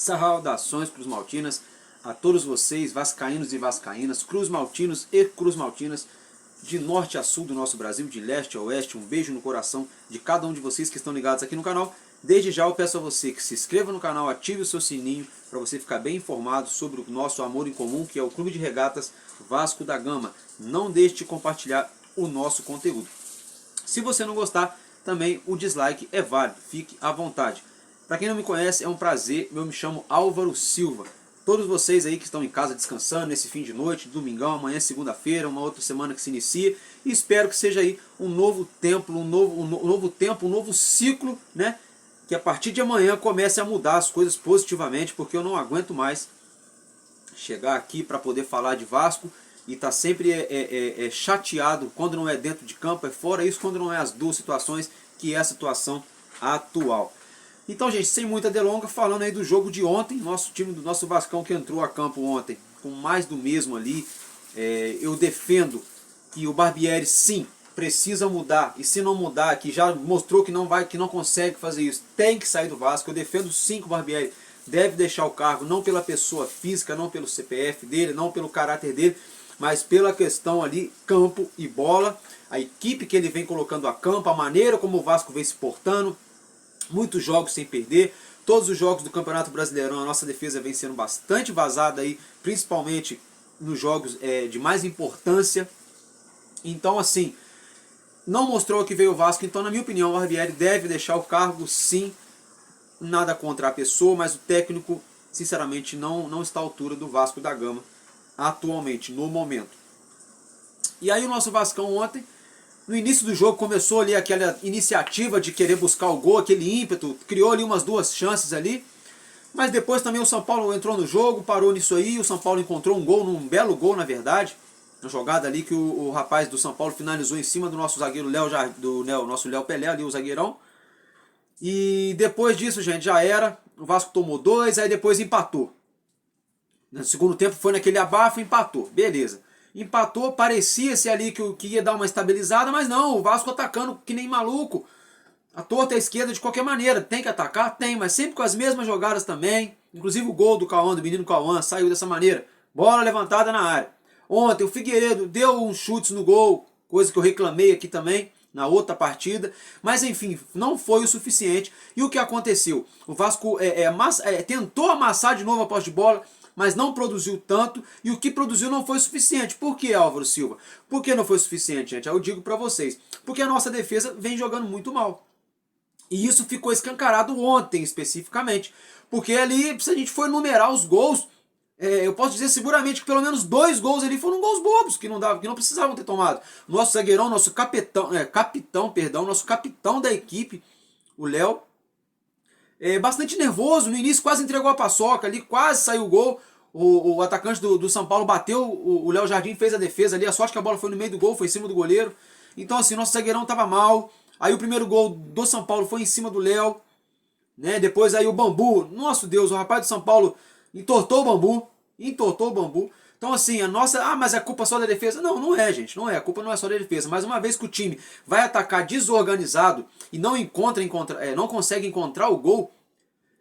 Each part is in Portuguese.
Saudações cruzmaltinas a todos vocês, vascaínos e vascaínas, cruzmaltinos e cruzmaltinas, de norte a sul do nosso Brasil, de leste a oeste. Um beijo no coração de cada um de vocês que estão ligados aqui no canal. Desde já eu peço a você que se inscreva no canal, ative o seu sininho para você ficar bem informado sobre o nosso amor em comum, que é o Clube de Regatas Vasco da Gama. Não deixe de compartilhar o nosso conteúdo. Se você não gostar, também o dislike é válido, fique à vontade. Para quem não me conhece, é um prazer, eu me chamo Álvaro Silva. Todos vocês aí que estão em casa descansando nesse fim de noite, domingão, amanhã segunda-feira, uma outra semana que se inicia, e espero que seja aí um novo tempo, um novo ciclo, né? Que a partir de amanhã comece a mudar as coisas positivamente, porque eu não aguento mais chegar aqui para poder falar de Vasco e tá sempre chateado quando não é dentro de campo, é fora isso, quando não é as duas situações, que é a situação atual. Então, gente, sem muita delonga, falando aí do jogo de ontem, nosso time do nosso Vascão que entrou a campo ontem com mais do mesmo ali. Eu defendo que o Barbieri sim precisa mudar, e se não mudar, que já mostrou que não consegue fazer isso, tem que sair do Vasco. Eu defendo sim que o Barbieri deve deixar o cargo, não pela pessoa física, não pelo CPF dele, não pelo caráter dele, mas pela questão ali, campo e bola, a equipe que ele vem colocando a campo, a maneira como o Vasco vem se portando. Muitos jogos sem perder, todos os jogos do Campeonato Brasileirão a nossa defesa vem sendo bastante vazada aí, principalmente nos jogos de mais importância. Então assim, não mostrou que veio o Vasco, então na minha opinião o Barbieri deve deixar o cargo sim, nada contra a pessoa, mas o técnico sinceramente não está à altura do Vasco da Gama atualmente, no momento. E aí o nosso Vascão ontem, no início do jogo começou ali aquela iniciativa de querer buscar o gol, aquele ímpeto, criou ali umas duas chances ali, mas depois também o São Paulo entrou no jogo, parou nisso aí, o São Paulo encontrou um gol, um belo gol na verdade, uma jogada ali que o rapaz do São Paulo finalizou em cima do nosso zagueiro nosso Léo Pelé ali, o zagueirão, e depois disso, gente, já era, o Vasco tomou 2, aí depois empatou. No segundo tempo foi naquele abafo, empatou, beleza. Empatou, parecia-se ali que ia dar uma estabilizada, mas não, o Vasco atacando que nem maluco, a torta à esquerda de qualquer maneira. Tem que atacar? Tem, mas sempre com as mesmas jogadas também. Inclusive o gol do Cauã, do menino Cauã, saiu dessa maneira. Bola levantada na área. Ontem o Figueiredo deu uns chutes no gol, coisa que eu reclamei aqui também na outra partida, mas enfim, não foi o suficiente. E o que aconteceu? O Vasco tentou amassar de novo a posse de bola, mas não produziu tanto, e o que produziu não foi suficiente. Por que, Álvaro Silva? Por que não foi suficiente, gente? Eu digo para vocês. Porque a nossa defesa vem jogando muito mal. E isso ficou escancarado ontem, especificamente. Porque ali, se a gente for numerar os gols, eu posso dizer seguramente que pelo menos 2 gols ali foram gols bobos, que não precisavam ter tomado. Nosso zagueirão, nosso nosso capitão da equipe, o Léo, bastante nervoso, no início quase entregou a paçoca ali, quase saiu o gol, o atacante do São Paulo bateu, o Léo Jardim fez a defesa ali, a sorte que a bola foi no meio do gol, foi em cima do goleiro, então assim, nosso zagueirão estava mal, aí o primeiro gol do São Paulo foi em cima do Léo, né? Depois aí o Bambu, nosso Deus, o rapaz do São Paulo entortou o Bambu, então assim, mas é culpa só da defesa? Não, não é, gente, não é, a culpa não é só da defesa, mas uma vez que o time vai atacar desorganizado e não consegue encontrar o gol,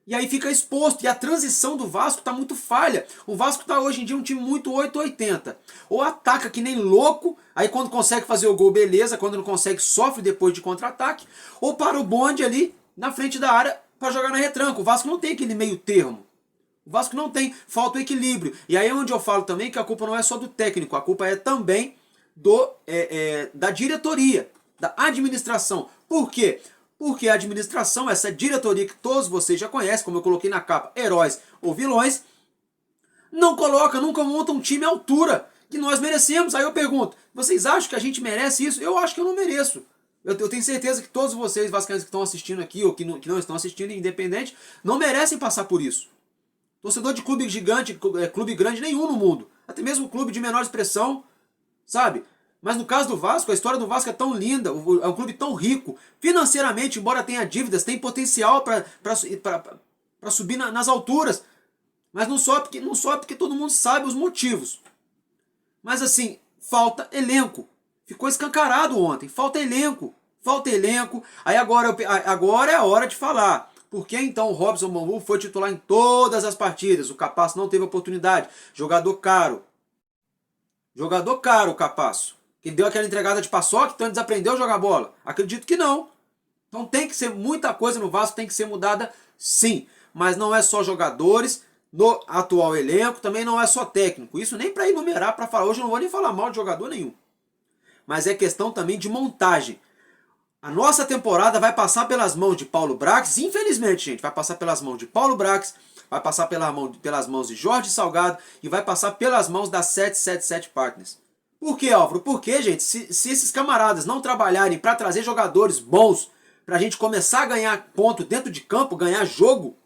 e aí fica exposto, e a transição do Vasco está muito falha. O Vasco está hoje em dia um time muito 880. Ou ataca que nem louco, aí quando consegue fazer o gol, beleza, quando não consegue, sofre depois de contra-ataque, ou para o bonde ali na frente da área para jogar na retranca. O Vasco não tem aquele meio termo. O Vasco não tem, falta o equilíbrio. E aí é onde eu falo também que a culpa não é só do técnico, a culpa é também da diretoria, da administração. Por quê? Porque a administração, essa diretoria que todos vocês já conhecem, como eu coloquei na capa, heróis ou vilões, nunca monta um time à altura que nós merecemos. Aí eu pergunto, vocês acham que a gente merece isso? Eu acho que eu não mereço. Eu tenho certeza que todos vocês, vascaínos que estão assistindo aqui, ou que não estão assistindo, independente, não merecem passar por isso. Torcedor de clube gigante, clube grande, nenhum no mundo. Até mesmo clube de menor expressão, sabe? Mas no caso do Vasco, a história do Vasco é tão linda, é um clube tão rico. Financeiramente, embora tenha dívidas, tem potencial para subir nas alturas. Mas não sobe porque todo mundo sabe os motivos. Mas assim, falta elenco. Ficou escancarado ontem, falta elenco. Aí agora é a hora de falar. Por que então o Robson Bambu foi titular em todas as partidas? O Capasso não teve oportunidade. Jogador caro. Jogador caro, o Capasso. Que deu aquela entregada de paçoca, então ele desaprendeu a jogar bola. Acredito que não. Então tem que ser muita coisa no Vasco, tem que ser mudada sim. Mas não é só jogadores no atual elenco, também não é só técnico. Isso nem para enumerar, para falar. Hoje eu não vou nem falar mal de jogador nenhum. Mas é questão também de montagem. A nossa temporada vai passar pelas mãos de Paulo Brax, infelizmente, gente, vai passar pelas mãos de Paulo Brax, vai passar pelas mãos de Jorge Salgado e vai passar pelas mãos da 777 Partners. Por que, Álvaro? Porque, gente, se esses camaradas não trabalharem para trazer jogadores bons, para a gente começar a ganhar ponto dentro de campo, ganhar jogo,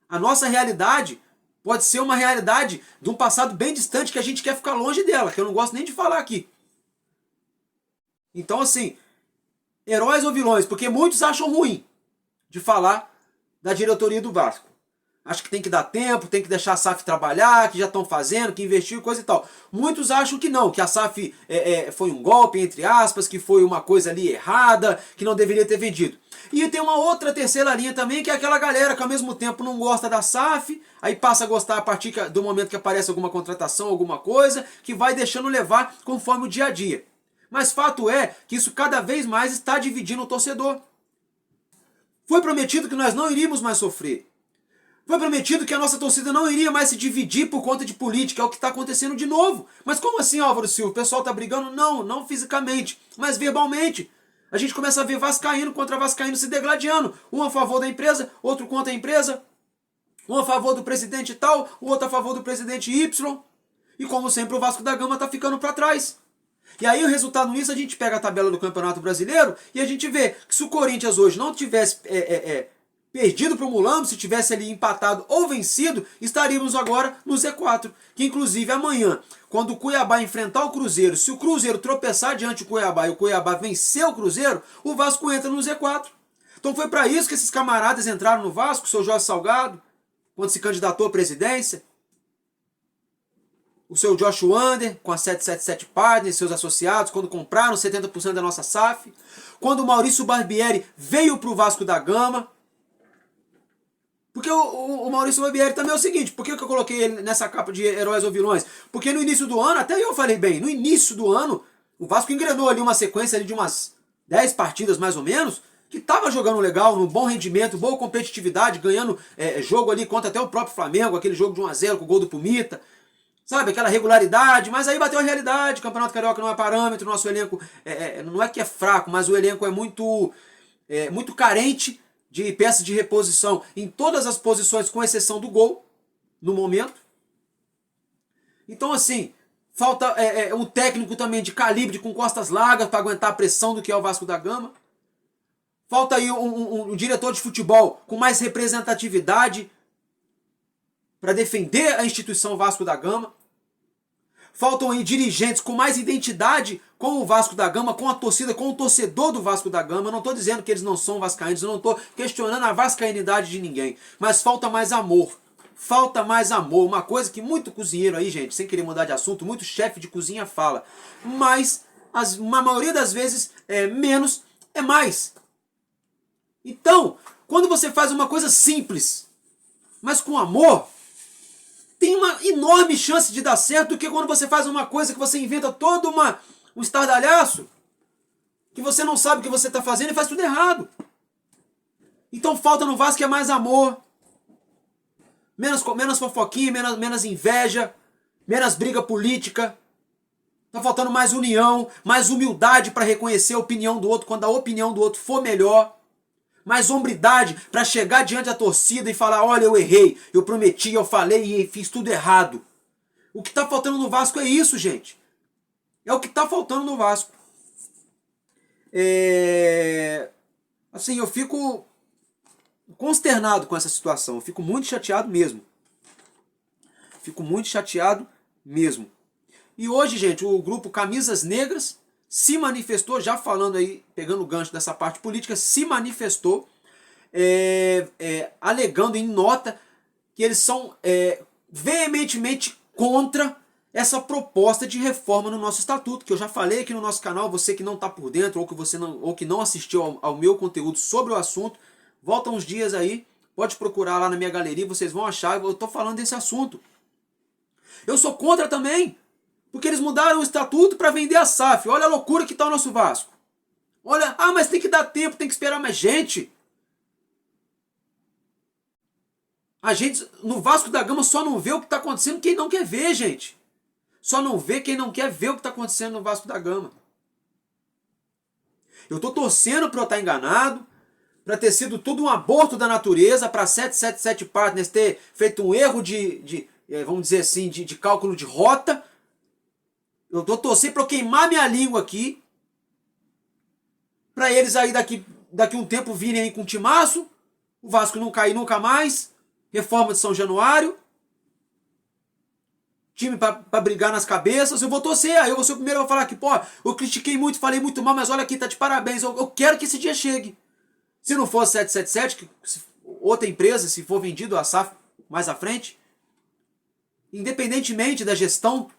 a nossa realidade pode ser uma realidade de um passado bem distante que a gente quer ficar longe dela, que eu não gosto nem de falar aqui. Então, assim, heróis ou vilões? Porque muitos acham ruim de falar da diretoria do Vasco. Acho que tem que dar tempo, tem que deixar a SAF trabalhar, que já estão fazendo, que investiu, coisa e tal. Muitos acham que não, que a SAF foi um golpe, entre aspas, que foi uma coisa ali errada, que não deveria ter vendido. E tem uma outra terceira linha também, que é aquela galera que ao mesmo tempo não gosta da SAF, aí passa a gostar a partir do momento que aparece alguma contratação, alguma coisa, que vai deixando levar conforme o dia a dia. Mas fato é que isso cada vez mais está dividindo o torcedor. Foi prometido que nós não iríamos mais sofrer. Foi prometido que a nossa torcida não iria mais se dividir por conta de política, é o que está acontecendo de novo. Mas como assim, Álvaro Silva? O pessoal está brigando? Não, não fisicamente, mas verbalmente. A gente começa a ver vascaíno contra vascaíno se degladiando. Um a favor da empresa, outro contra a empresa. Um a favor do presidente tal, o outro a favor do presidente Y. E como sempre o Vasco da Gama está ficando para trás. E aí o resultado nisso, a gente pega a tabela do Campeonato Brasileiro e a gente vê que se o Corinthians hoje não tivesse perdido para o Mulambo, se tivesse ali empatado ou vencido, estaríamos agora no Z4. Que inclusive amanhã, quando o Cuiabá enfrentar o Cruzeiro, se o Cruzeiro tropeçar diante do Cuiabá e o Cuiabá vencer o Cruzeiro, o Vasco entra no Z4. Então foi para isso que esses camaradas entraram no Vasco, o seu Jorge Salgado, quando se candidatou à presidência, o seu Josh Wander, com a 777 Partners, seus associados, quando compraram 70% da nossa SAF, quando o Maurício Barbieri veio para o Vasco da Gama. Porque o Maurício Barbieri também é o seguinte, por que eu coloquei ele nessa capa de heróis ou vilões? Porque no início do ano, até eu falei bem, no início do ano, o Vasco engrenou ali uma sequência ali de umas 10 partidas mais ou menos, que estava jogando legal, num bom rendimento, boa competitividade, ganhando jogo ali contra até o próprio Flamengo, aquele jogo de 1 a 0 com o gol do Pumita. Sabe, aquela regularidade, mas aí bateu a realidade, o Campeonato Carioca não é parâmetro, o nosso elenco não é que é fraco, mas o elenco é muito carente de peças de reposição em todas as posições, com exceção do gol, no momento. Então assim, falta um técnico também de calibre, com costas largas, para aguentar a pressão do que é o Vasco da Gama. Falta aí um diretor de futebol com mais representatividade para defender a instituição Vasco da Gama. Faltam aí dirigentes com mais identidade com o Vasco da Gama, com a torcida, com o torcedor do Vasco da Gama. Eu não estou dizendo que eles não são vascaínos, eu não estou questionando a vascainidade de ninguém. Mas falta mais amor. Falta mais amor. Uma coisa que muito cozinheiro aí, gente, sem querer mudar de assunto, muito chefe de cozinha fala. Mas, a maioria das vezes, menos é mais. Então, quando você faz uma coisa simples, mas com amor, tem uma enorme chance de dar certo do que quando você faz uma coisa que você inventa todo um estardalhaço, que você não sabe o que você está fazendo e faz tudo errado. Então falta no Vasco mais amor, menos fofoquinha, menos inveja, menos briga política. Está faltando mais união, mais humildade para reconhecer a opinião do outro quando a opinião do outro for melhor. Mais hombridade para chegar diante da torcida e falar, olha, eu errei, eu prometi, eu falei e fiz tudo errado. O que está faltando no Vasco é isso, gente. É o que está faltando no Vasco. Assim, eu fico consternado com essa situação, eu fico muito chateado mesmo. Fico muito chateado mesmo. E hoje, gente, o grupo Camisas Negras se manifestou, já falando aí, pegando o gancho dessa parte política, se manifestou alegando em nota que eles são veementemente contra essa proposta de reforma no nosso estatuto, que eu já falei aqui no nosso canal. Você que não está por dentro ou que não assistiu ao meu conteúdo sobre o assunto, Volta uns dias aí, pode procurar lá na minha galeria, vocês vão achar, eu estou falando desse assunto. Eu sou contra também, porque eles mudaram o estatuto para vender a SAF. Olha a loucura que está o nosso Vasco. Olha, mas tem que dar tempo, tem que esperar mais gente. A gente, no Vasco da Gama, só não vê o que está acontecendo quem não quer ver, gente. Só não vê quem não quer ver o que está acontecendo no Vasco da Gama. Eu estou torcendo para eu estar enganado, para ter sido tudo um aborto da natureza, para 777 Partners ter feito um erro vamos dizer assim, de cálculo de rota. Eu estou torcendo para eu queimar minha língua aqui, para eles aí daqui um tempo virem aí com um timaço, o Vasco não cair nunca mais, reforma de São Januário, time para brigar nas cabeças. Eu vou torcer, aí eu vou ser o primeiro a falar que, pô, eu critiquei muito, falei muito mal, mas olha aqui, tá de parabéns, eu quero que esse dia chegue. Se não for 777, outra empresa, se for vendido a SAF mais à frente, independentemente da gestão,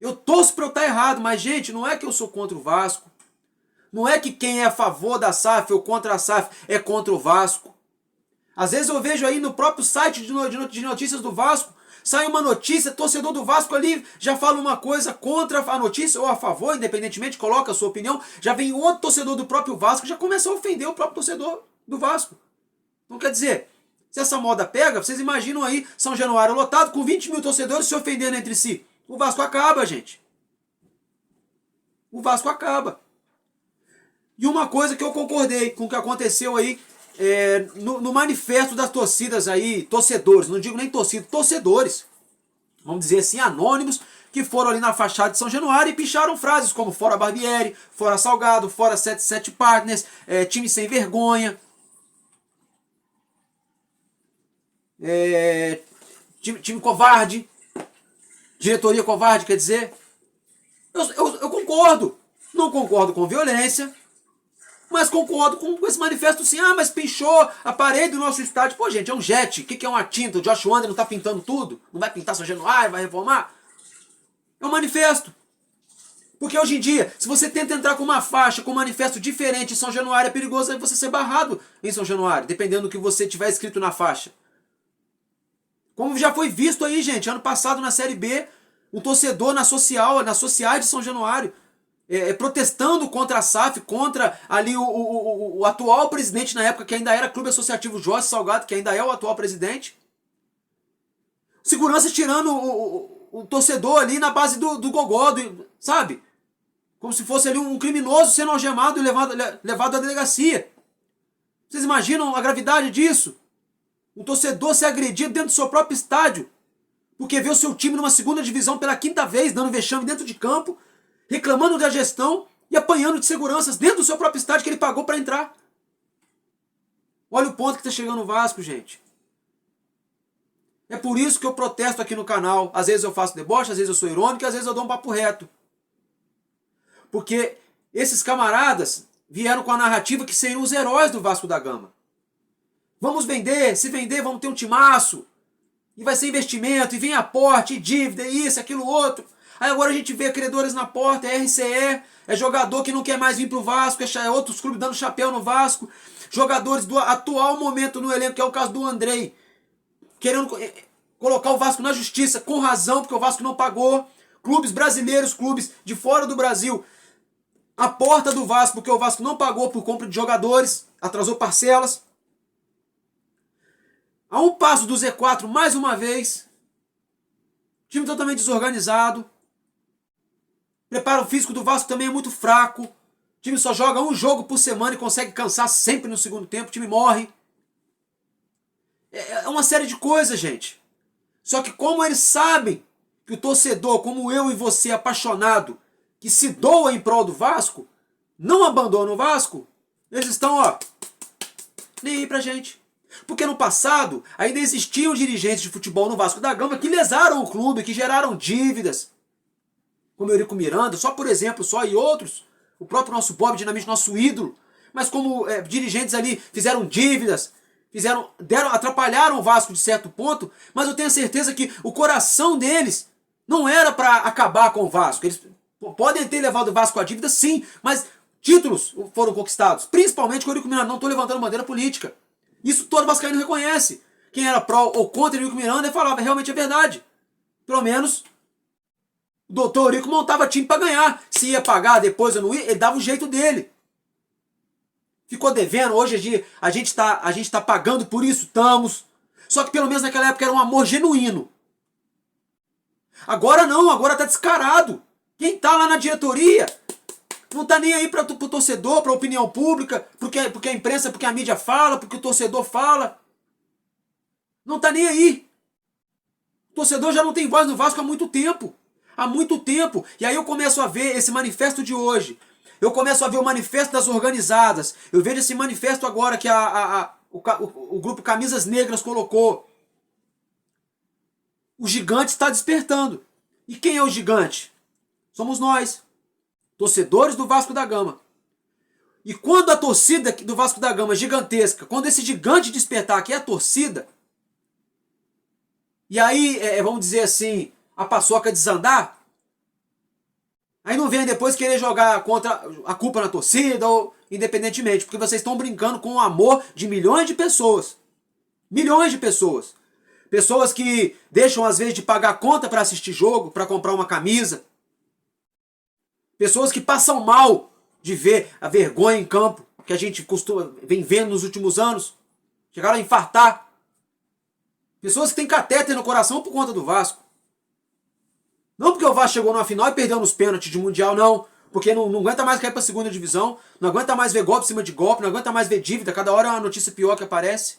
eu torço para eu estar errado, mas, gente, não é que eu sou contra o Vasco, não é que quem é a favor da SAF ou contra a SAF é contra o Vasco. Às vezes eu vejo aí no próprio site de notícias do Vasco, sai uma notícia, torcedor do Vasco ali já fala uma coisa contra a notícia ou a favor, independentemente, coloca a sua opinião, já vem outro torcedor do próprio Vasco, já começa a ofender o próprio torcedor do Vasco. Então quer dizer, se essa moda pega, vocês imaginam aí São Januário lotado com 20 mil torcedores se ofendendo entre si. O Vasco acaba, gente. O Vasco acaba. E uma coisa que eu concordei com o que aconteceu aí no manifesto das torcidas aí, torcedores, não digo nem torcida, torcedores, vamos dizer assim, anônimos, que foram ali na fachada de São Januário e picharam frases como fora Barbieri, fora Salgado, fora 77 Partners, time sem vergonha, time covarde, diretoria covarde, quer dizer. Eu concordo, não concordo com violência, mas concordo com esse manifesto assim, mas pinchou a parede do nosso estádio. Pô, gente, é um jet, o que é uma tinta? O Josh Wander não tá pintando tudo? Não vai pintar São Januário, vai reformar? É um manifesto. Porque hoje em dia, se você tenta entrar com uma faixa, com um manifesto diferente em São Januário, é perigoso você ser barrado em São Januário, dependendo do que você tiver escrito na faixa. Como já foi visto aí, gente, ano passado na Série B, um torcedor nas sociais de São Januário, protestando contra a SAF, contra ali o atual presidente na época, que ainda era Clube Associativo Jorge Salgado, que ainda é o atual presidente. Segurança tirando o torcedor ali na base do gogó, sabe? Como se fosse ali um criminoso sendo algemado e levado à delegacia. Vocês imaginam a gravidade disso? Um torcedor ser agredido dentro do seu próprio estádio, porque vê o seu time numa segunda divisão pela quinta vez, dando vexame dentro de campo, reclamando da gestão e apanhando de seguranças dentro do seu próprio estádio que ele pagou para entrar. Olha o ponto que está chegando o Vasco, gente. É por isso que eu protesto aqui no canal. Às vezes eu faço deboche, às vezes eu sou irônico, às vezes eu dou um papo reto. Porque esses camaradas vieram com a narrativa que seriam os heróis do Vasco da Gama. Vamos vender, se vender vamos ter um timaço. E vai ser investimento, e vem aporte, e dívida, e isso, aquilo, outro. Aí agora a gente vê credores na porta, é RCE, é jogador que não quer mais vir pro Vasco, é outros clubes dando chapéu no Vasco. Jogadores do atual momento no elenco, que é o caso do Andrei, querendo colocar o Vasco na justiça, com razão, porque o Vasco não pagou. Clubes brasileiros, clubes de fora do Brasil, a porta do Vasco, porque o Vasco não pagou por compra de jogadores, atrasou parcelas. A um passo do Z4, mais uma vez. Time totalmente desorganizado. Preparo físico do Vasco também é muito fraco. O time só joga um jogo por semana e consegue cansar sempre no segundo tempo. O time morre. É uma série de coisas, gente. Só que como eles sabem que o torcedor, como eu e você, apaixonado, que se doa em prol do Vasco, não abandona o Vasco, eles estão, nem aí pra gente. Porque no passado ainda existiam dirigentes de futebol no Vasco da Gama que lesaram o clube, que geraram dívidas. Como Eurico Miranda, só por exemplo, e outros. O próprio nosso Bob Dinamite, nosso ídolo. Mas como dirigentes ali fizeram dívidas, atrapalharam o Vasco de certo ponto, mas eu tenho certeza que o coração deles não era para acabar com o Vasco. Eles podem ter levado o Vasco à dívida, sim, mas títulos foram conquistados. Principalmente com o Eurico Miranda. Não estou levantando bandeira política. Isso todo vascaíno reconhece. Quem era pró ou contra Eurico Miranda falava, realmente é verdade. Pelo menos o doutor Eurico montava time para ganhar. Se ia pagar depois ou não ia, ele dava o jeito dele. Ficou devendo, hoje a gente tá pagando por isso, estamos. Só que pelo menos naquela época era um amor genuíno. Agora não, agora tá descarado. Quem tá lá na diretoria não tá nem aí pro torcedor, pra opinião pública, porque a imprensa, porque a mídia fala, porque o torcedor fala. Não tá nem aí. O torcedor já não tem voz no Vasco há muito tempo. Há muito tempo. E aí eu começo a ver esse manifesto de hoje. Eu começo a ver o manifesto das organizadas. Eu vejo esse manifesto agora que o grupo Camisas Negras colocou. O gigante está despertando. E quem é o gigante? Somos nós, torcedores do Vasco da Gama. E quando a torcida do Vasco da Gama é gigantesca, quando esse gigante despertar, que é a torcida, e aí, vamos dizer assim, a paçoca desandar, aí não vem depois querer jogar contra a culpa na torcida, ou independentemente, porque vocês estão brincando com o amor de milhões de pessoas. Milhões de pessoas. Pessoas que deixam, às vezes, de pagar conta para assistir jogo, para comprar uma camisa. Pessoas que passam mal de ver a vergonha em campo, que a gente vem vendo nos últimos anos. Chegaram a infartar. Pessoas que têm catéter no coração por conta do Vasco. Não porque o Vasco chegou numa final e perdeu nos pênaltis de Mundial, não. Porque não aguenta mais cair para a segunda divisão, não aguenta mais ver golpe em cima de golpe, não aguenta mais ver dívida, cada hora é uma notícia pior que aparece.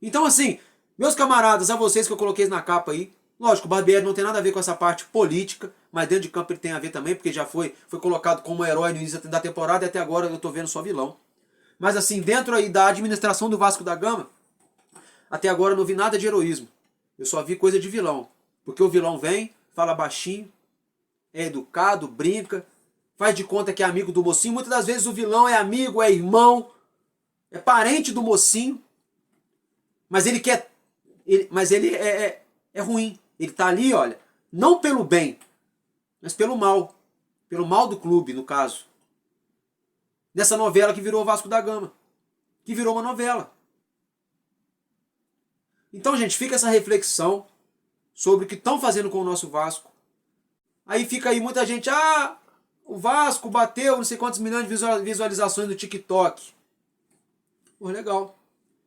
Então assim, meus camaradas, a vocês que eu coloquei na capa aí, lógico, o Barbieri não tem nada a ver com essa parte política, mas dentro de campo ele tem a ver também, porque já foi colocado como herói no início da temporada e até agora eu tô vendo só vilão. Mas assim, dentro aí da administração do Vasco da Gama, até agora eu não vi nada de heroísmo. Eu só vi coisa de vilão. Porque o vilão vem, fala baixinho, é educado, brinca, faz de conta que é amigo do mocinho. Muitas das vezes o vilão é amigo, é irmão, é parente do mocinho. Mas ele quer. Mas ele é ruim. Ele tá ali, olha, não pelo bem, mas pelo mal. Pelo mal do clube, no caso. Nessa novela que virou Vasco da Gama. Que virou uma novela. Então, gente, fica essa reflexão sobre o que estão fazendo com o nosso Vasco. Aí fica aí muita gente, o Vasco bateu não sei quantos milhões de visualizações no TikTok. Pô, legal.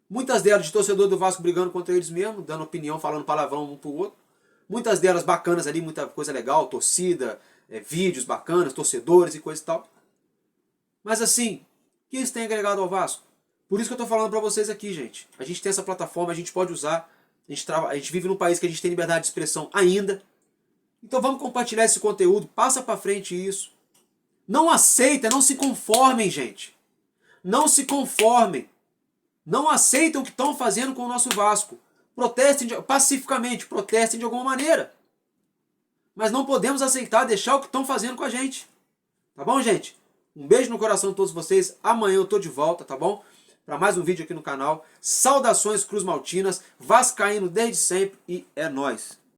Muitas delas de torcedor do Vasco brigando contra eles mesmo, dando opinião, falando palavrão um pro outro. Muitas delas bacanas ali, muita coisa legal, torcida, vídeos bacanas, torcedores e coisa e tal. Mas assim, o que isso tem agregado ao Vasco? Por isso que eu tô falando pra vocês aqui, gente. A gente tem essa plataforma, a gente pode usar. A gente vive num país que a gente tem liberdade de expressão ainda. Então vamos compartilhar esse conteúdo, passa pra frente isso. Não aceita, não se conformem, gente. Não se conformem. Não aceitem o que estão fazendo com o nosso Vasco. Protestem pacificamente, protestem de alguma maneira. Mas não podemos aceitar, deixar o que estão fazendo com a gente. Tá bom, gente? Um beijo no coração de todos vocês. Amanhã eu tô de volta, tá bom? Para mais um vídeo aqui no canal. Saudações Cruz Maltinas, vascaíno desde sempre e é nóis.